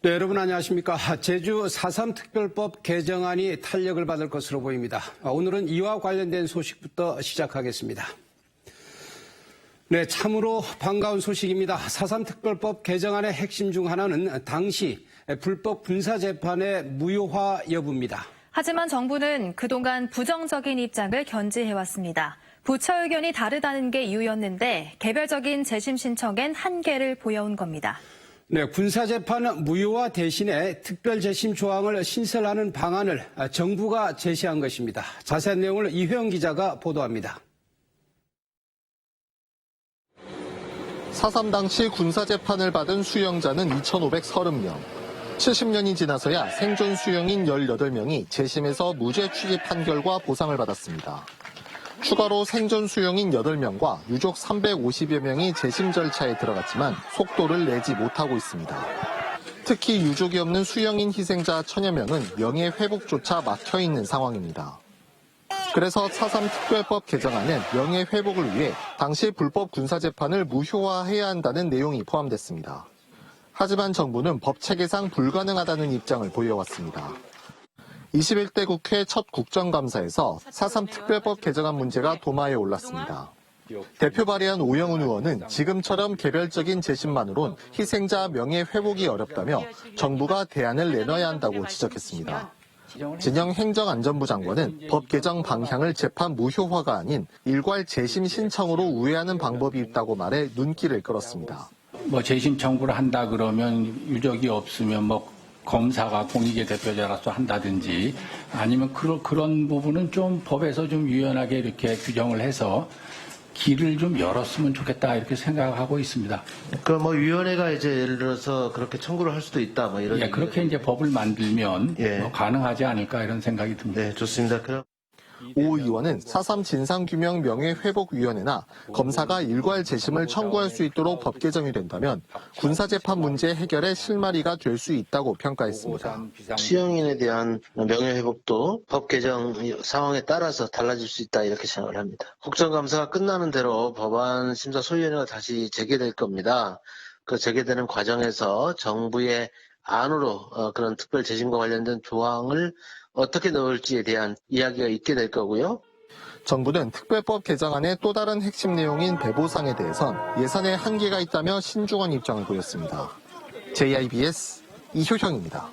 네, 여러분 안녕하십니까. 제주 4.3 특별법 개정안이 탄력을 받을 것으로 보입니다. 오늘은 이와 관련된 소식부터 시작하겠습니다. 네, 참으로 반가운 소식입니다. 4.3 특별법 개정안의 핵심 중 하나는 당시 불법 군사재판의 무효화 여부입니다. 하지만 정부는 그동안 부정적인 입장을 견지해왔습니다. 부처 의견이 다르다는 게 이유였는데 개별적인 재심 신청엔 한계를 보여온 겁니다. 네, 군사재판 무효화 대신에 특별재심 조항을 신설하는 방안을 정부가 제시한 것입니다. 자세한 내용을 이회영 기자가 보도합니다. 4.3 당시 군사재판을 받은 수용자는 2,530명. 70년이 지나서야 생존 수용인 18명이 재심에서 무죄 취지 판결과 보상을 받았습니다. 추가로 생존 수용인 8명과 유족 350여 명이 재심 절차에 들어갔지만 속도를 내지 못하고 있습니다. 특히 유족이 없는 수용인 희생자 1000여 명은 명예회복조차 막혀있는 상황입니다. 그래서 4.3 특별법 개정안은 명예회복을 위해 당시 불법 군사재판을 무효화해야 한다는 내용이 포함됐습니다. 하지만 정부는 법 체계상 불가능하다는 입장을 보여왔습니다. 21대 국회 첫 국정감사에서 4.3 특별법 개정안 문제가 도마에 올랐습니다. 대표 발의한 오영훈 의원은 지금처럼 개별적인 재심만으론 희생자 명예회복이 어렵다며 정부가 대안을 내놔야 한다고 지적했습니다. 진영 행정안전부 장관은 법 개정 방향을 재판 무효화가 아닌 일괄 재심 신청으로 우회하는 방법이 있다고 말해 눈길을 끌었습니다. 재심 청구를 한다 그러면 유족이 없으면 검사가 공익의 대표자로서 한다든지 아니면 그런 부분은 좀 법에서 좀 유연하게 이렇게 규정을 해서 길을 좀 열었으면 좋겠다 이렇게 생각하고 있습니다. 위원회가 예를 들어서 그렇게 청구를 할 수도 있다 이런. 예, 그렇게 이제 법을 만들면 가능하지 않을까 이런 생각이 듭니다. 네, 좋습니다. 그럼. 오 의원은 4.3 진상규명 명예회복위원회나 검사가 일괄 재심을 청구할 수 있도록 법 개정이 된다면 군사재판 문제 해결의 실마리가 될 수 있다고 평가했습니다. 수용인에 대한 명예회복도 법 개정 상황에 따라서 달라질 수 있다 이렇게 생각을 합니다. 국정감사가 끝나는 대로 법안 심사 소위원회가 다시 재개될 겁니다. 그 재개되는 과정에서 정부의 안으로 그런 특별 재심과 관련된 조항을 어떻게 넣을지에 대한 이야기가 있게 될 거고요. 정부는 특별법 개정안의 또 다른 핵심 내용인 배보상에 대해선 예산에 한계가 있다며 신중한 입장을 보였습니다. JIBS 이효형입니다.